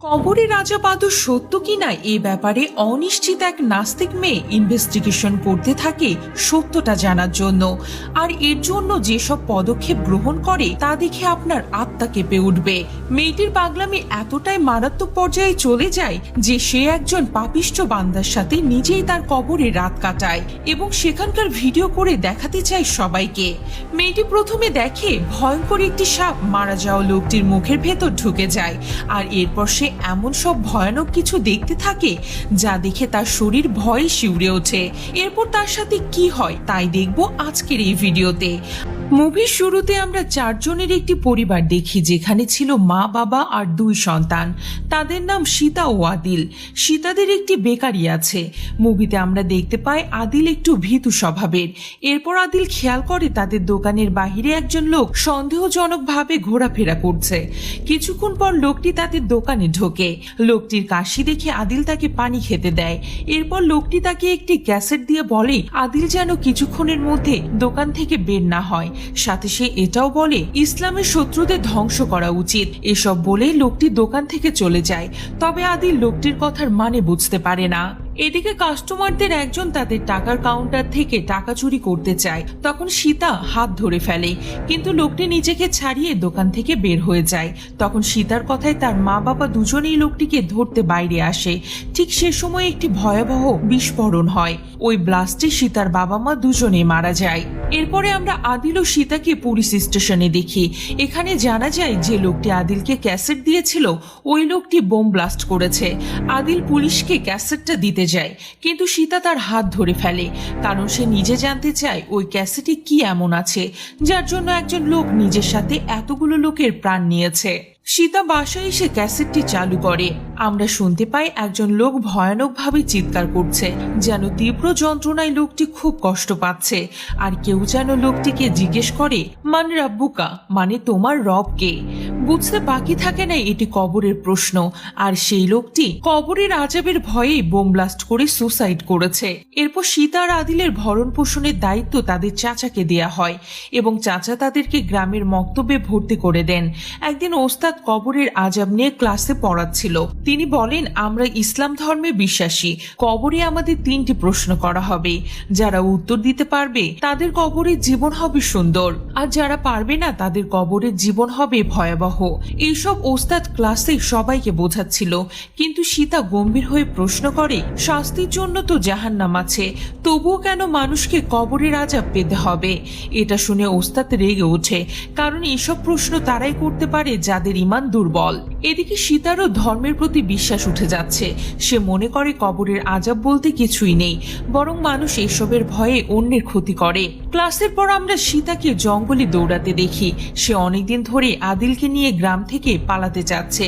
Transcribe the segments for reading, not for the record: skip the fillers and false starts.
কবরে রাজা বাদু সত্য কিনা এ ব্যাপারে অনিশ্চিত এক নাস্তিক মেয়ে ইনভেস্টিগেশন করতে থাকে সত্যটা জানার জন্য। আর এর জন্য যেসব পদক্ষেপ গ্রহণ করে তা দেখে আপনার আত্মা কেঁপে উঠবে। মেয়েটির পাগলামি এতটাই মারাত্মক পর্যায়ে চলে যায় যে সে একজন পাপিষ্ঠ বান্দার সাথে নিজেই তার কবরে রাত কাটায় এবং সেখানকার ভিডিও করে দেখাতে চায় সবাইকে। মেয়েটি প্রথমে দেখে ভয়ঙ্কর একটি সাপ মারা যাওয়া লোকটির মুখের ভেতর ঢুকে যায়, আর এরপর সে এমন সব ভয়ানক কিছু দেখতে থাকে যা দেখে তার শরীর ভয়ে শিউরে ওঠে। এরপর তার সাথে কি হয় তাই দেখব আজকের এই ভিডিওতে। মুভির শুরুতে আমরা চারজনের একটি পরিবার দেখি, যেখানে ছিল মা, বাবা আর দুই সন্তান। তাদের নাম সীতা ও আদিল। সীতাদের একটি বেকারি আছে। মুভিতে আমরা দেখতে পাই আদিল একটু ভীতু স্বভাবের। এরপর আদিল খেয়াল করে তাদের দোকানের বাহিরে একজন লোক সন্দেহজনকভাবে ঘোরাফেরা করছে। কিছুক্ষণ পর লোকটি তাদের দোকানে ঢোকে। লোকটির কাশি দেখে আদিল তাকে পানি খেতে দেয়। এরপর লোকটি তাকে একটি ক্যাসেট দিয়ে বলে আদিল যেন কিছুক্ষণের মধ্যে দোকান থেকে বের না হয়। সাথে সে এটাও বলে ইসলামের শত্রুদের ধ্বংস করা উচিত। এসব বলে লোকটি দোকান থেকে চলে যায়। তবে আদিল লোকটির কথার মানে বুঝতে পারে না। এদিকে কাস্টমারদের একজন তাদের টাকার কাউন্টার থেকে টাকা চুরি করতে চায়। তখন সীতা হাত ধরে ফেলে, কিন্তু লোকটি নিজেকে ছাড়িয়ে দোকান থেকে বের হয়ে যায়। তখন সীতার কথায় তার মা বাবা দুজনেই লোকটিকে ধরতে বাইরে আসে। ঠিক সে সময় একটি ভয়াবহ বিস্ফোরণ হয়। ওই ব্লাস্টে সীতার বাবা মা দুজনেই মারা যায়। এরপরে আমরা আদিল ও সীতাকে পুলিশ স্টেশনে দেখি। এখানে জানা যায় যে লোকটি আদিলকে ক্যাসেট দিয়েছিল ওই লোকটি বোম ব্লাস্ট করেছে। আদিল পুলিশকে ক্যাসেটটা দিতে যায়, কিন্তু সীতা তার হাত ধরে ফেলে, কারণ সে নিজে জানতে চায় ওই ক্যাসেটে কি এমন আছে যার জন্য একজন লোক নিজের সাথে এতগুলো লোকের প্রাণ নিয়েছে। সীতা বাসায় এসে ক্যাসেটটি চালু করে। আমরা শুনতে পাই একজন লোক ভয়ানকভাবে চিৎকার করছে, যেন তীব্র যন্ত্রণায় লোকটি খুব কষ্ট পাচ্ছে। আর কেউ যেন লোকটিকে জিজ্ঞেস করে মান রাব্বুকা, মানে তোমার রব কে। বুঝতে বাকি থাকে না এটি কবরের প্রশ্ন। আর সেই লোকটি কবরের আযাবের ভয়ে বোম ব্লাস্ট করে সুসাইড করেছে। এরপর সীতা আর আদিলের ভরণ পোষণের দায়িত্ব তাদের চাচাকে দেয়া হয় এবং চাচা তাদেরকে গ্রামের মক্তবে ভর্তি করে দেন। একদিন ওস্তাদ কবরের আযাব নিয়ে ক্লাসে পড়াচ্ছিল। তিনি বলেন আমরা ইসলাম ধর্মে বিশ্বাসী। কবরে আমাদের 3টি প্রশ্ন করা হবে। যারা উত্তর দিতে পারবে তাদের কবরের জীবন হবে সুন্দর, আর যারা পারবে না তাদের কবরের জীবন হবে ভয়াবহ। এইসব ওস্তাদ ক্লাসে সবাইকে বোঝাচ্ছিল, কিন্তু সীতা গম্ভীর হয়ে প্রশ্ন করে শাস্তির জন্য তো জাহান্নাম আছে, তবুও কেন মানুষকে কবরের আযাব পেতে হবে। এটা শুনে ওস্তাদ রেগে ওঠে, কারণ এসব প্রশ্ন তারাই করতে পারে যাদের ইমান দুর্বল। এদিকে সীতারও ধর্মের প্রতি বিশ্বাস উঠে যাচ্ছে। সে মনে করে কবরের আযাব বলতে কিছুই নেই, বরং মানুষ এসবের ভয়ে অন্যের ক্ষতি করে। ক্লাসের পর আমরা সীতাকে জঙ্গলে দৌড়াতে দেখি। সে অনেকদিন ধরে আদিলকে নিয়ে গ্রাম থেকে পালাতে চাচ্ছে।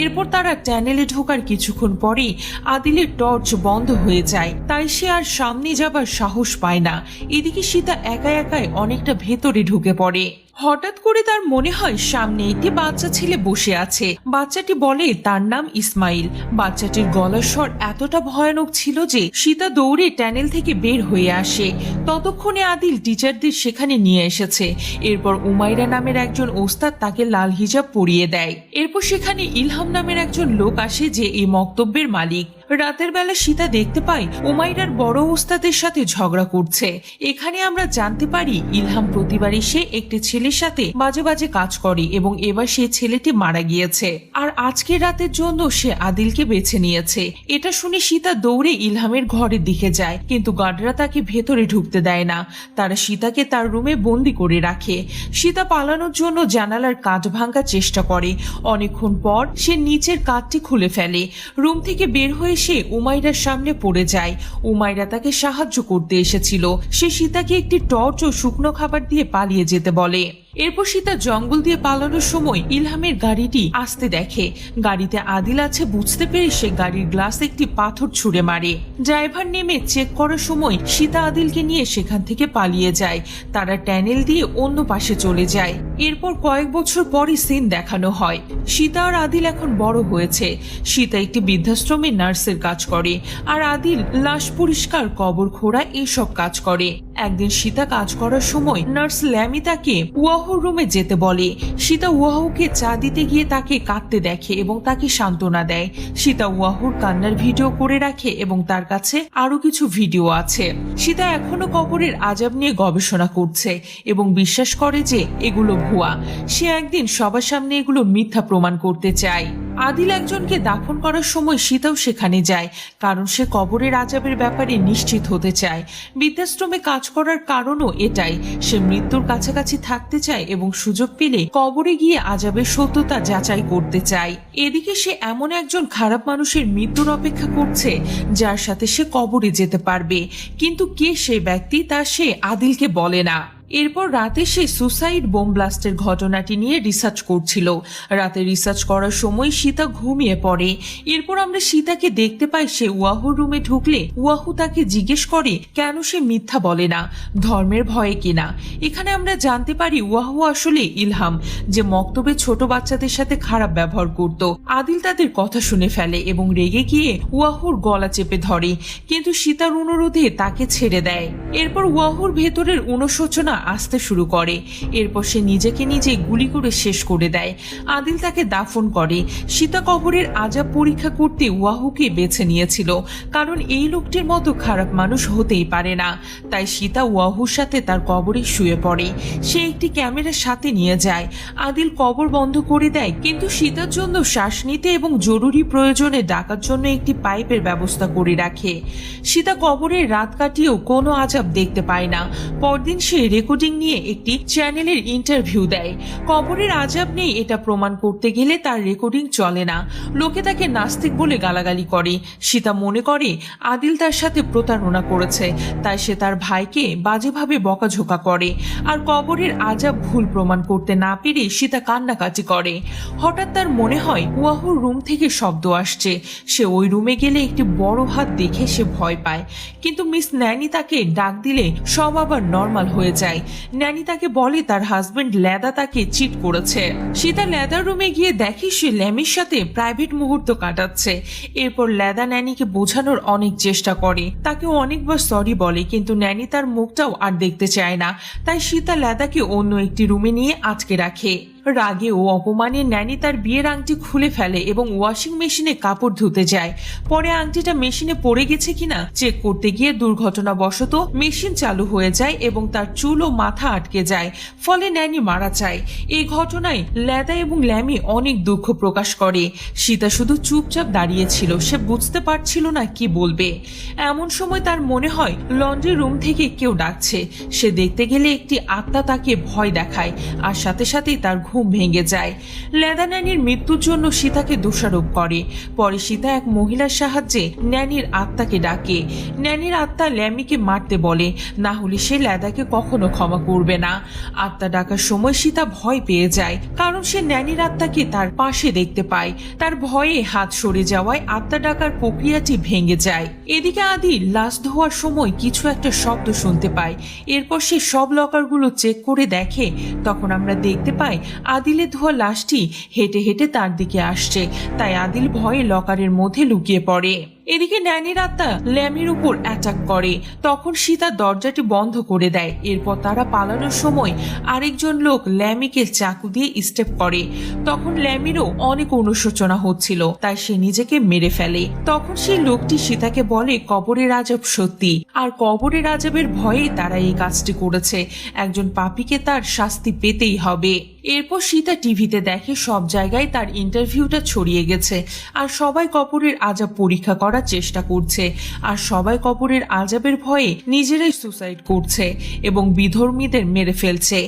এরপর তারা টানেলে ঢোকার কিছুক্ষণ পরে আদিলের টর্চ বন্ধ হয়ে যায়, তাই সে আর সামনে যাবার সাহস পায় না। এদিকে সীতা একা একাই অনেকটা ভেতরে ঢুকে পড়ে। হঠাৎ করে তার মনে হয় সামনে একটি বাচ্চা ছেলে বসে আছে। বাচ্চাটি বলে তার নাম ইসমাইল। বাচ্চাটির গলার স্বর এতটা ভয়ানক ছিল যে সীতা দৌড়ে টানেল থেকে বের হয়ে আসে। ততক্ষণে আদিল টিচারদের সেখানে নিয়ে এসেছে। এরপর উমাইরা নামের একজন ওস্তাদ তাকে লাল হিজাব পরিয়ে দেয়। এরপর সেখানে ইলহাম নামের একজন লোক আসে, যে এই মক্তব্যের মালিক। রাতের বেলা সীতা দেখতে পাই উমাইরার বড় ওস্তাদের সাথে ঝগড়া করছে। এখানে আমরা জানতে পারি ইলহাম প্রতিবার এসে একটি ছেলের সাথে বাজে বাজে কাজ করে এবং এবার সেই ছেলেটি মারা গিয়েছে, আর আজকের রাতের জন্য সে আদিলকে বেছে নিয়েছে। এটা শুনে সীতা দৌড়ে ইলহামের ঘরের দিকে যায়, কিন্তু গার্ডরা তাকে ভেতরে ঢুকতে দেয় না। তারা সীতাকে তার রুমে বন্দি করে রাখে। সীতা পালানোর জন্য জানালার কাঠ ভাঙার চেষ্টা করে। অনেকক্ষণ পর সে নিচের কাঠটি খুলে ফেলে। রুম থেকে বের হয়ে সে উমাইরার সামনে পড়ে যায়। উমাইরা তাকে সাহায্য করতে এসেছিল। সে সীতাকে একটি টর্চ ও শুকনো খাবার দিয়ে পালিয়ে যেতে বলে। এরপর সীতা জঙ্গল দিয়ে পালানোর সময় ইলহামের গাড়িটি আসতে দেখে। গাড়িতে আদিল আছে বুঝতে পেরে সে গাড়ির গ্লাস একটি পাথর ছুঁড়ে মারে। ড্রাইভার নেমে চেক করার সময় সীতা আদিলকে নিয়ে সেখান থেকে পালিয়ে যায়। তারা টানেল দিয়ে অন্য পাশে চলে যায়। এরপর কয়েক বছর পরে সিন দেখানো হয়। সীতা আর আদিল এখন বড় হয়েছে। সীতা একটি বৃদ্ধাশ্রমে নার্সের কাজ করে, আর আদিল লাশ পরিষ্কার, কবর খোঁড়া এসব কাজ করে। একদিন সীতা কাজ করার সময় নার্স ল্যামি তাকে ওয়াহুর রুমে যেতে বলে। সীতা ওয়াহুকে চা দিতে গিয়ে তাকে কাঁদতে দেখে এবং তাকে সান্ত্বনা দেয়। সীতা ওয়াহুর কান্নার ভিডিও করে রাখে এবং তার কাছে আরো কিছু ভিডিও আছে। সীতা এখনো কবরের আযাব নিয়ে গবেষণা করছে এবং বিশ্বাস করে যে এগুলো ভুয়া। সে একদিন সবার সামনে এগুলো মিথ্যা প্রমাণ করতে চায়। আদিল একজনকে দাফন করার সময় সীতাও সেখানে যায়, কারণ সে কবরের আযাবের ব্যাপারে নিশ্চিত হতে চায়। বৃদ্ধাশ্রমে কাজ করার কারণও এটাই, সে মৃত্যুর কাছাকাছি থাকতে চায় এবং সুযোগ পেলে কবরে গিয়ে আযাবের সত্যতা যাচাই করতে চায়। এদিকে সে এমন একজন খারাপ মানুষের মৃত্যুর অপেক্ষা করছে যার সাথে সে কবরে যেতে পারবে, কিন্তু কে সে ব্যক্তি তা সে আদিলকে বলে না। এরপর রাতে সে সুসাইড বোম ব্লাস্টের ঘটনাটি নিয়ে রিসার্চ করছিল। রাতে রিসার্চ করার সময় সীতা ঘুমিয়ে পড়ে। এরপর আমরা সীতাকে দেখতে পাই সে ওয়াহুর রুমে ঢুকলে ওয়াহু তাকে জিজ্ঞেস করে কেন সে মিথ্যা বলে না, ধর্মের ভয়ে কিনা। এখানে আমরা জানতে পারি ওয়াহু আসলে ইলহাম, যে মক্তবে ছোট বাচ্চাদের সাথে খারাপ ব্যবহার করত। আদিল তাদের কথা শুনে ফেলে এবং রেগে গিয়ে ওয়াহুর গলা চেপে ধরে, কিন্তু সীতার অনুরোধে তাকে ছেড়ে দেয়। এরপর ওয়াহুর ভেতরের অনুশোচনা আসতে শুরু করে। এরপর সে নিজেকে নিজে গুলি করে শেষ করে দেয়। আদিল তাকে দাফন করে। সীতা কবরের আযাব পরীক্ষা করতে ওয়াহুকে বেছে নিয়েছিল, কারণ এই লোকটির মতো খারাপ মানুষ হতেই পারে না। তাই সীতা ওয়াহুর সাথে তার কবরে শুয়ে পড়ে। সে একটি ক্যামেরার সাথে নিয়ে যায়। আদিল কবর বন্ধ করে দেয়, কিন্তু সীতার জন্য শ্বাস নিতে এবং জরুরি প্রয়োজনে ডাকার জন্য একটি পাইপের ব্যবস্থা করে রাখে। সীতা কবরের রাত কাটিয়েও কোনো আযাব দেখতে পায় না। পরদিন সে রেকর্ডিং নিয়ে একটি চ্যানেলের ইন্টারভিউ দেয়। কবরের আযাব নেই এটা প্রমাণ করতে গেলে তার রেকর্ডিং চলে না। লোকে তাকে নাস্তিক বলে গালাগালি করে। সীতা মনে করে আদিল তার সাথে প্রতারণা করেছে, তাই সে তার ভাইকে বাজেভাবে বকাঝোকা করে। আর কবরের আযাব ভুল প্রমাণ করতে না পেরে সীতা কান্নাকাটি করে। হঠাৎ তার মনে হয় ওয়াহুর রুম থেকে শব্দ আসছে। সে ওই রুমে গেলে একটি বড় হাত দেখে সে ভয় পায়, কিন্তু মিস ন্যানি তাকে ডাক দিলে সব আবার নর্মাল হয়ে যায়। ন্যানি তাকে বলে তার হাজবেন্ড লেদা তাকে চিট করেছে। সীতা লেদার রুমে গিয়ে দেখে সে ল্যামির সাথে প্রাইভেট মুহূর্ত কাটাচ্ছে। এরপর লেদা ন্যানিকে বোঝানোর অনেক চেষ্টা করে, তাকে অনেকবার সরি বলে, কিন্তু ন্যানি তার মুখটাও আর দেখতে চায় না। তাই সীতা লেদাকে অন্য একটি রুমে নিয়ে আটকে রাখে। রাগে ও অপমানে ন্যানি তার বিয়ের আংটি খুলে ফেলে এবং ওয়াশিং মেশিনে কাপড় ধুতে যায়। পরে আংটিটা মেশিনে পড়ে গেছে কিনা চেক করতে গিয়ে দুর্ঘটনাবশত মেশিন চালু হয়ে যায় এবং তার চুল ও মাথা আটকে যায়, ফলে ন্যানি মারা যায়। এই ঘটনায় লেদা এবং ল্যামি অনেক দুঃখ প্রকাশ করে। সীতা শুধু চুপচাপ দাঁড়িয়েছিল, সে বুঝতে পারছিল না কি বলবে। এমন সময় তার মনে হয় লন্ড্রি রুম থেকে কেউ ডাকছে। সে দেখতে গেলে একটি আত্মা তাকে ভয় দেখায়, আর সাথে সাথেই তার ঘুম ভেঙে যায়। লেদা ন্যানির মৃত্যুর জন্য সীতাকে দোষারোপ করে। পরে সীতা এক মহিলার সাহায্যে ন্যানির আত্মাকে ডাকে। ন্যানির আত্মা ল্যামিকে মারতে বলে, না হলে সে লেদাকে কখনো ক্ষমা করবে না। আত্মা ডাকার সময় সীতা ভয় পেয়ে যায়, কারণ সে ন্যানির আত্মাকে তার পাশে দেখতে পায়। তার ভয়ে হাত সরে যাওয়ায় আত্মা ডাকার প্রক্রিয়াটি ভেঙে যায়। এদিকে আদিল লাশ ধোয়ার সময় কিছু একটা শব্দ শুনতে পায়। এরপর সে সব লকারগুলো চেক করে দেখে। তখন আমরা দেখতে পাই আদিলের ধোয়া লাশটি হেঁটে হেঁটে তার দিকে আসছে। তাই আদিল ভয়ে লকারের মধ্যে লুকিয়ে পড়ে। এদিকে ন্যানির আত্মা ল্যামির উপর অ্যাটাক করে। তখন সীতা দরজাটি বন্ধ করে দেয়। এরপর তারা পালানোর সময় আরেকজন লোক ল্যামিকে চাকু দিয়ে স্টেপ করে। তখন ল্যামিরও অনেক অনুশোচনা হচ্ছিল, তাই সে নিজেকে মেরে ফেলে। তখন সেই লোকটি সীতাকে বলে কবরের আযাব সত্যি, আর কবরের আযাবের ভয়ে তারা এই কাজটি করেছে। একজন পাপীকে তার শাস্তি পেতেই হবে। এরপর সীতা টিভিতে দেখে সব জায়গায় তার ইন্টারভিউটা ছড়িয়ে গেছে, আর সবাই কবরের আযাব পরীক্ষা করার চেষ্টা করছে, আর সবাই কবরের আযাবের ভয়ে নিজেরাই সুসাইড করছে এবং বিধর্মীদের মেরে ফেলছে।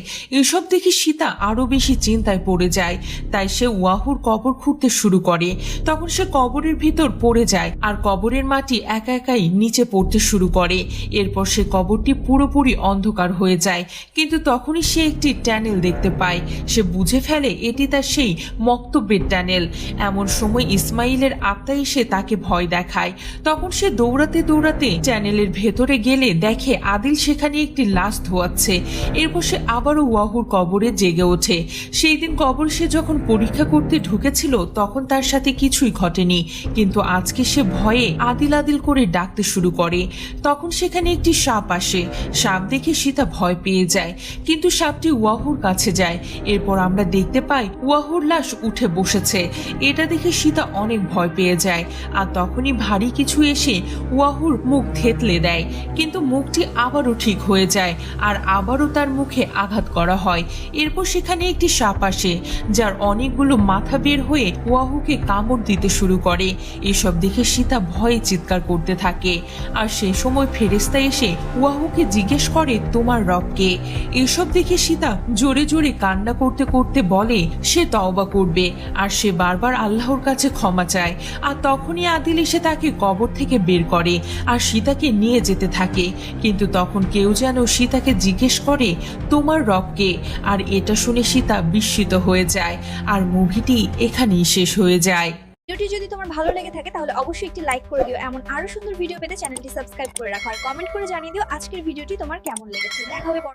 এসব দেখে সীতা আরো বেশি চিন্তায় পড়ে যায়। তাই সে ওয়াহুর কবর খুঁড়তে শুরু করে। তখন সে কবরের ভিতর পড়ে যায়, আর কবরের মাটি একা একাই নিচে পড়তে শুরু করে। এরপর সে কবরটি পুরোপুরি অন্ধকার হয়ে যায়, কিন্তু তখনই সে একটি ট্যানেল দেখতে পায়। সে বুঝে ফেলে এটি তার সেই মক্তব্যের ট্যানেল। এমন সময় ইসমাইলের আত্মা এসে তাকে ভয় দেখায়। দেখায়। তখন সে দৌড়াতে দৌড়াতে চ্যানেলের ভেতরে গেলে দেখে আদিল সেখানে একটি লাশ ধোয়াচ্ছে। এরপর সে আবারও ওয়াহুর কবরে জেগে ওঠে। সেই দিন কবর সে যখন পরীক্ষা করতে ঢুকেছিল তখন তার সাথে কিছুই ঘটেনি, কিন্তু আজকে সে ভয়ে আদিল আদিল করে ডাকতে শুরু করে। তখন সেখানে একটি সাপ আসে। সাপ দেখে সীতা ভয় পেয়ে যায়, কিন্তু সাপটি ওয়াহুর কাছে যায়। এরপর আমরা দেখতে পাই ওয়াহুর লাশ উঠে বসেছে। এটা দেখে সীতা অনেক ভয় পেয়ে যায়, আর তখনই ভারী কিছু এসে ওয়াহুর মুখ থেতলে দেয়, কিন্তু মুখটি আবারও ঠিক হয়ে যায় আর আবারও তার মুখে আঘাত করা হয়। এরপর সেখানে একটি সাপ আসে, যার অনেকগুলো মাথা বের হয়ে ওয়াহুকে কামড় দিতে শুরু করে। এসব দেখে সীতা ভয়ে চিৎকার করতে থাকে, আর সে সময় ফেরেশতা এসে ওয়াহুকে জিজ্ঞেস করে তোমার রবকে। এসব দেখে সীতা জোরে জোরে কান্না করতে করতে বলে সে তওবা করবে, আর সে বারবার আল্লাহর কাছে ক্ষমা চায়। আর তখনই আদিল এসে তাকে কবর থেকে বের করে আর সীতাকে নিয়ে যেতে থাকে, কিন্তু তখন কেউ যেন সীতাকে জিজ্ঞেস করে তোমার রবকে। আর এটা শুনে সীতা বিস্মিত হয়ে যায়, আর মুভিটি এখানেই শেষ হয়ে যায়। ভিডিওটি যদি তোমার ভালো লেগে থাকে তাহলে অবশ্যই একটি লাইক করে দিও। এমন আরো সুন্দর ভিডিও পেতে চ্যানেলটি সাবস্ক্রাইব করে রাখো আর কমেন্ট করে জানিয়ে দিও আজকের ভিডিওটি তোমার কেমন লেগেছে। দেখা হবে